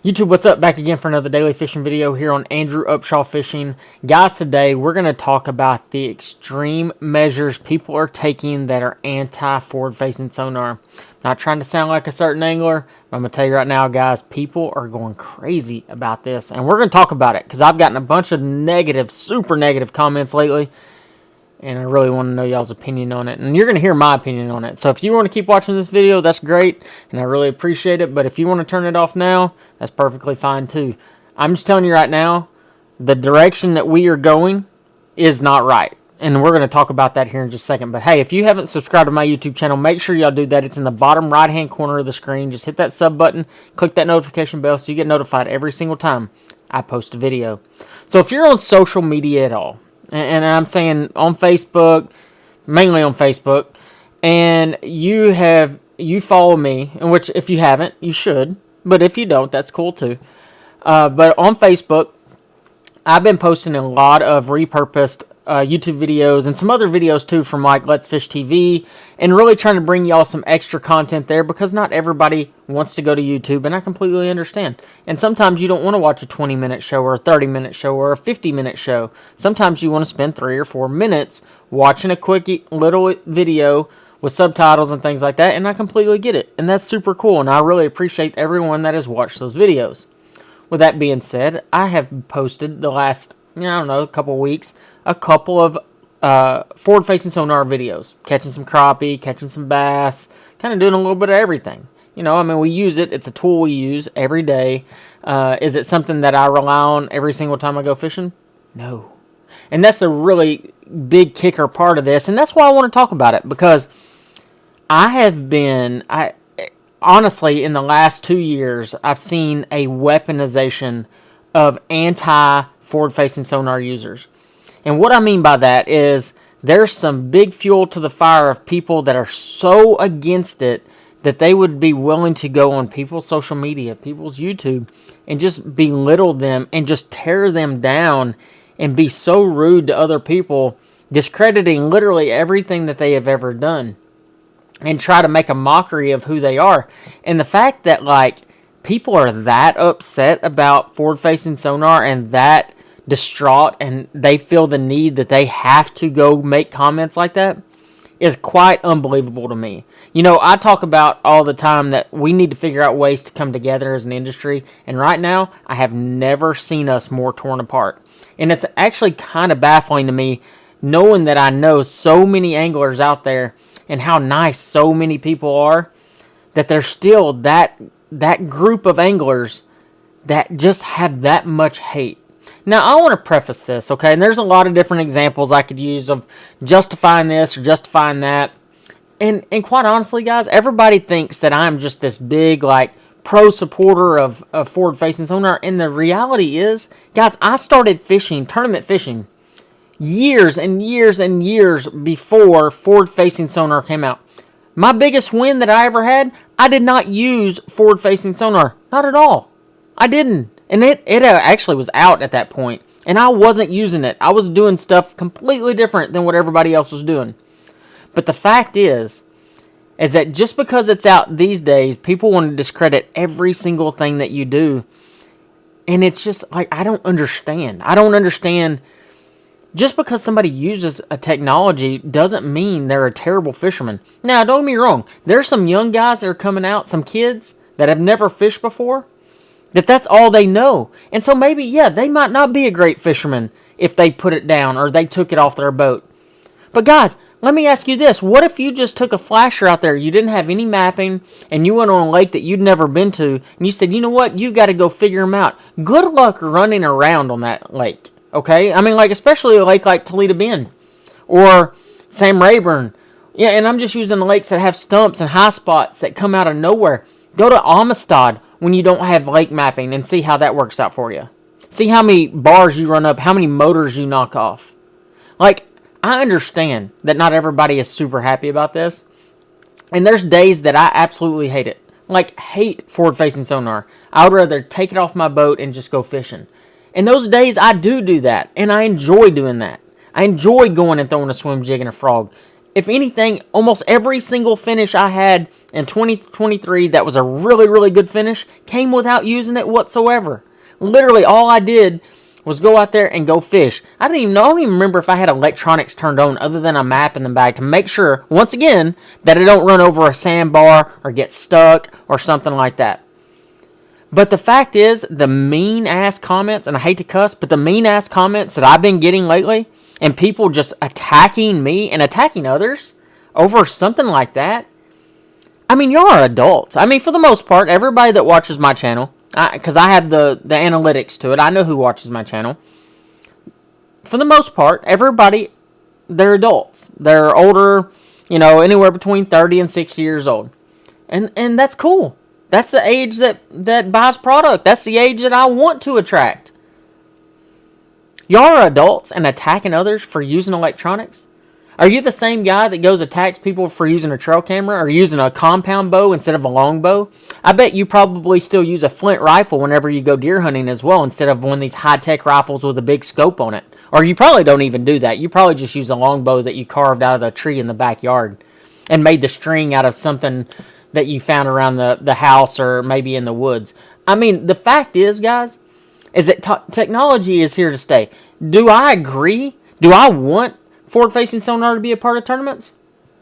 YouTube, what's up? Back again for another daily fishing video here on Andrew Upshaw Fishing. Guys, today we're going to talk about the extreme measures people are taking that are anti-forward-facing sonar. Not trying to sound like a certain angler, but I'm going to tell you right now, guys, people are going crazy about this. And we're going to talk about it because I've gotten a bunch of negative, super negative comments lately. And I really want to know y'all's opinion on it. And you're going to hear my opinion on it. So if you want to keep watching this video, that's great. And I really appreciate it. But if you want to turn it off now, that's perfectly fine too. I'm just telling you right now, the direction that we are going is not right. And we're going to talk about that here in just a second. But hey, if you haven't subscribed to my YouTube channel, make sure y'all do that. It's in the bottom right-hand corner of the screen. Just hit that sub button, click that notification bell so you get notified every single time I post a video. So if you're on social media at all, and I'm saying on Facebook, mainly on Facebook, and you follow me, in which if you haven't, you should, but if you don't, that's cool too. But on Facebook, I've been posting a lot of repurposed YouTube videos and some other videos too from like Let's Fish TV, and really trying to bring y'all some extra content there because not everybody wants to go to YouTube, and I completely understand. And sometimes you don't want to watch a 20-minute show or a 30-minute show or a 50-minute show. Sometimes you want to spend 3 or 4 minutes watching a quick little video with subtitles and things like that, and I completely get it. And that's super cool, and I really appreciate everyone that has watched those videos. With that being said, I have posted the last, I don't know, couple of weeks, a couple of forward-facing sonar videos. Catching some crappie, catching some bass, kind of doing a little bit of everything. You know, I mean, we use it. It's a tool we use every day. Is it something that I rely on every single time I go fishing? No. And that's a really big kicker part of this, and that's why I want to talk about it, because honestly, in the last 2 years, I've seen a weaponization of anti-forward-facing sonar users. And what I mean by that is there's some big fuel to the fire of people that are so against it that they would be willing to go on people's social media, people's YouTube, and just belittle them and just tear them down and be so rude to other people, discrediting literally everything that they have ever done, and try to make a mockery of who they are. And the fact that, like, people are that upset about forward-facing sonar and that distraught, and they feel the need that they have to go make comments like that, is quite unbelievable to me. You know, I talk about all the time that we need to figure out ways to come together as an industry, and right now, I have never seen us more torn apart. And it's actually kind of baffling to me, knowing that I know so many anglers out there and how nice so many people are, that there's still that group of anglers that just have that much hate. Now, I want to preface this, okay? And there's a lot of different examples I could use of justifying this or justifying that. And quite honestly, guys, everybody thinks that I'm just this big, like, pro supporter of forward-facing sonar. And the reality is, guys, I started fishing, tournament fishing, years and years and years before forward-facing sonar came out. My biggest win that I ever had, I did not use forward-facing sonar. Not at all. I didn't. And it actually was out at that point. And I wasn't using it. I was doing stuff completely different than what everybody else was doing. But the fact is that just because it's out these days, people want to discredit every single thing that you do. And it's just like, I don't understand. Just because somebody uses a technology doesn't mean they're a terrible fisherman. Now, don't get me wrong. There's some young guys that are coming out, some kids that have never fished before, that's all they know. And so maybe, yeah, they might not be a great fisherman if they put it down or they took it off their boat. But guys, let me ask you this. What if you just took a flasher out there, you didn't have any mapping, and you went on a lake that you'd never been to, and you said, you know what, you got to go figure them out. Good luck running around on that lake, okay? I mean, like, especially a lake like Toledo Bend or Sam Rayburn. Yeah, and I'm just using the lakes that have stumps and high spots that come out of nowhere. Go to Amistad when you don't have lake mapping and see how that works out for you. See how many bars you run up, how many motors you knock off. Like, I understand that not everybody is super happy about this. And there's days that I absolutely hate it. Like, hate forward-facing sonar. I would rather take it off my boat and just go fishing. And those days I do that. And I enjoy doing that. I enjoy going and throwing a swim jig and a frog. if anything, almost every single finish I had in 2023 that was a really, really good finish came without using it whatsoever. Literally, all I did was go out there and go fish. I don't even remember if I had electronics turned on other than a map in the bag to make sure, once again, that I don't run over a sandbar or get stuck or something like that. But the fact is, the mean-ass comments, and I hate to cuss, but the mean-ass comments that I've been getting lately, and people just attacking me and attacking others over something like that, I mean, y'all are adults. I mean, for the most part, everybody that watches my channel, because I have the analytics to it, I know who watches my channel. For the most part, everybody, they're adults. They're older, anywhere between 30 and 60 years old. And that's cool. That's the age that buys product. That's the age that I want to attract. Y'all are adults and attacking others for using electronics? Are you the same guy that goes attacks people for using a trail camera or using a compound bow instead of a long bow? I bet you probably still use a flint rifle whenever you go deer hunting as well, instead of one of these high-tech rifles with a big scope on it. Or you probably don't even do that. You probably just use a long bow that you carved out of a tree in the backyard and made the string out of something that you found around the house or maybe in the woods. I mean, the fact is, guys, is that technology is here to stay. Do I agree? Do I want forward-facing sonar to be a part of tournaments?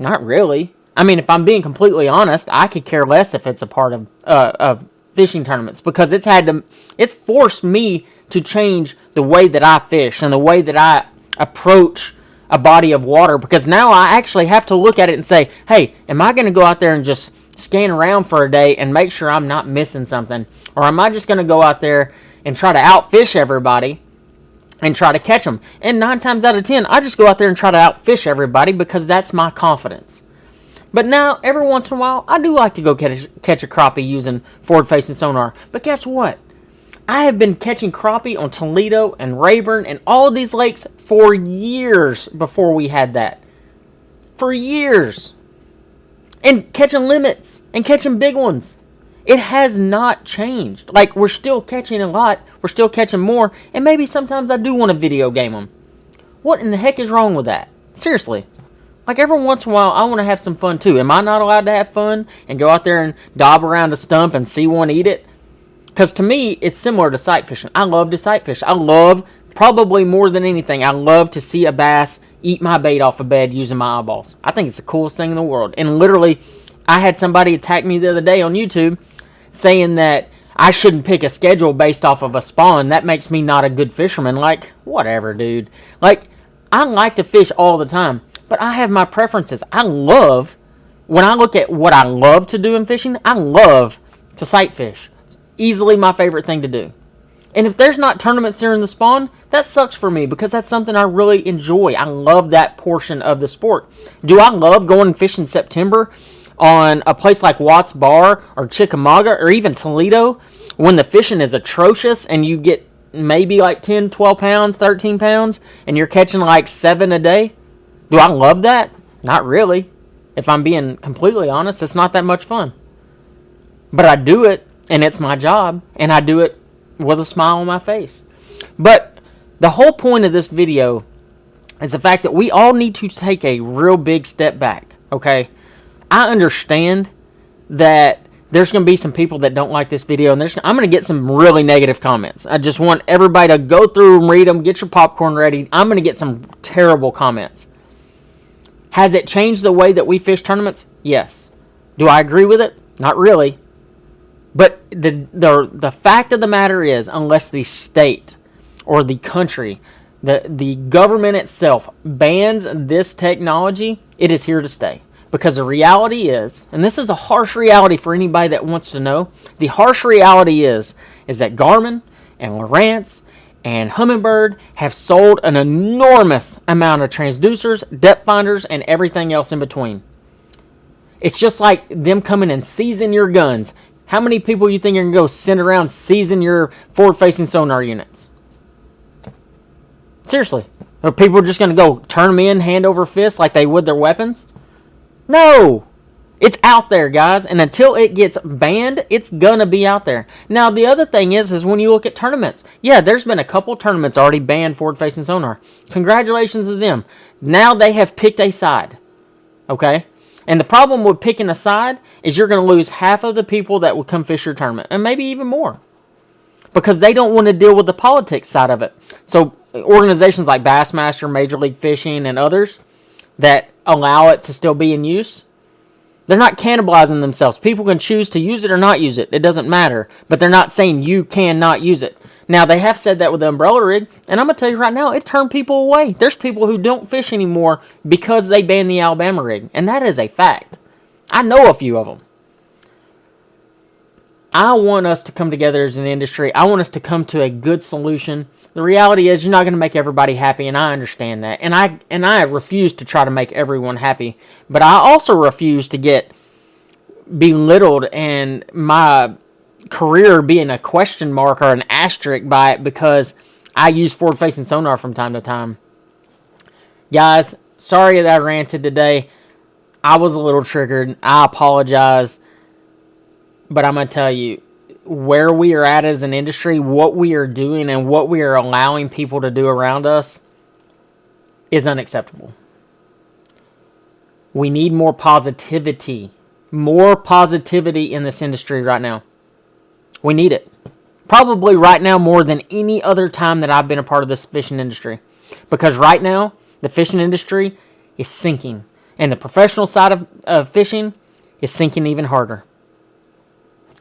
Not really. I mean, if I'm being completely honest, I could care less if it's a part of fishing tournaments, because it's forced me to change the way that I fish and the way that I approach a body of water, because now I actually have to look at it and say, hey, am I going to go out there and just scan around for a day and make sure I'm not missing something? Or am I just going to go out there and try to outfish everybody and try to catch them? And 9 times out of 10, I just go out there and try to outfish everybody because that's my confidence. But now, every once in a while, I do like to go catch a crappie using forward-facing sonar. But guess what? I have been catching crappie on Toledo and Rayburn and all these lakes for years before we had that. For years. And catching limits and catching big ones. It has not changed. Like, we're still catching a lot. We're still catching more. And maybe sometimes I do want to video game them. What in the heck is wrong with that? Seriously. Like, every once in a while, I want to have some fun too. Am I not allowed to have fun and go out there and daub around a stump and see one eat it? Because to me, it's similar to sight fishing. I love to sight fish. I love, probably more than anything, I love to see a bass eat my bait off a bed using my eyeballs. I think it's the coolest thing in the world. And literally, I had somebody attack me the other day on YouTube saying that I shouldn't pick a schedule based off of a spawn. That makes me not a good fisherman. Like, whatever, dude. Like, I like to fish all the time, but I have my preferences. When I look at what I love to do in fishing, I love to sight fish. It's easily my favorite thing to do. And if there's not tournaments during the spawn, that sucks for me, because that's something I really enjoy. I love that portion of the sport. Do I love going and fishing in September on a place like Watts Bar or Chickamauga or even Toledo when the fishing is atrocious and you get maybe like 10, 12 pounds, 13 pounds, and you're catching like 7 a day? Do I love that? Not really. If I'm being completely honest, it's not that much fun. But I do it, and it's my job, and I do it with a smile on my face. But the whole point of this video is the fact that we all need to take a real big step back, okay? I understand that there's going to be some people that don't like this video, and I'm going to get some really negative comments. I just want everybody to go through and read them, get your popcorn ready. I'm going to get some terrible comments. Has it changed the way that we fish tournaments? Yes. Do I agree with it? Not really. But the fact of the matter is, unless the state or the country, the government itself bans this technology, it is here to stay. Because the reality is, and this is a harsh reality for anybody that wants to know, the harsh reality is that Garmin and Lowrance and Humminbird have sold an enormous amount of transducers, depth finders, and everything else in between. It's just like them coming and seizing your guns. How many people you think are going to go send around seizing your forward-facing sonar units? Seriously. Are people just going to go turn them in hand over fist like they would their weapons? No! It's out there, guys, and until it gets banned, it's gonna be out there. Now, the other thing is when you look at tournaments, yeah, there's been a couple tournaments already banned forward-facing sonar. Congratulations to them. Now they have picked a side. Okay? And the problem with picking a side is you're going to lose half of the people that would come fish your tournament, and maybe even more, because they don't want to deal with the politics side of it. So organizations like Bassmaster, Major League Fishing, and others that allow it to still be in use, they're not cannibalizing themselves. People can choose to use it or not use it. It doesn't matter. But they're not saying you cannot use it. Now, they have said that with the umbrella rig, and I'm going to tell you right now, it turned people away. There's people who don't fish anymore because they banned the Alabama rig, and that is a fact. I know a few of them. I want us to come together as an industry. I want us to come to a good solution. The reality is you're not going to make everybody happy, and I understand that. And I refuse to try to make everyone happy. But I also refuse to get belittled and my career being a question mark or an asterisk by it because I use forward-facing sonar from time to time. Guys, sorry that I ranted today. I was a little triggered. I apologize. But I'm going to tell you, where we are at as an industry, what we are doing, and what we are allowing people to do around us is unacceptable. We need more positivity. More positivity in this industry right now. We need it. Probably right now more than any other time that I've been a part of this fishing industry. Because right now, the fishing industry is sinking. And the professional side of fishing is sinking even harder.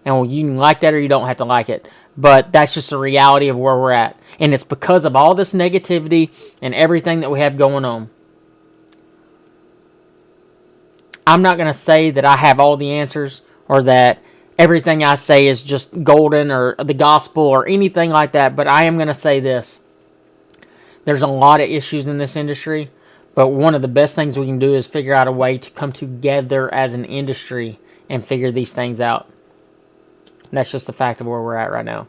And you can like that or you don't have to like it. But that's just the reality of where we're at. And it's because of all this negativity and everything that we have going on. I'm not going to say that I have all the answers or that everything I say is just golden or the gospel or anything like that. But I am going to say this. There's a lot of issues in this industry. But one of the best things we can do is figure out a way to come together as an industry and figure these things out. That's just the fact of where we're at right now.